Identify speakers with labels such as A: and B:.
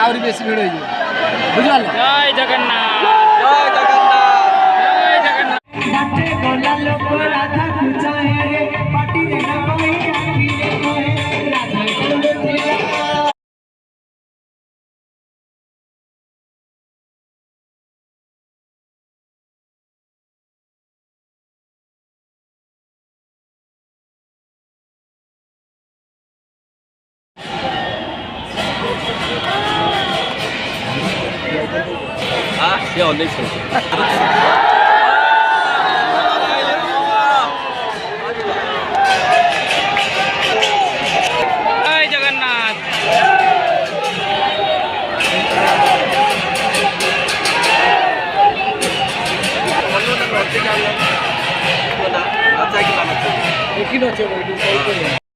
A: আহরি বেশি ভিড় হয়ে যাবে বুঝলাম
B: জয় জগন্নাথ জয় জগন্নাথ জয় জগন্নাথ
C: সে অনেক শুনছে
B: জয় জগন্নাথ
C: আচ্ছা কি বানাচ্ছে
A: কি হচ্ছে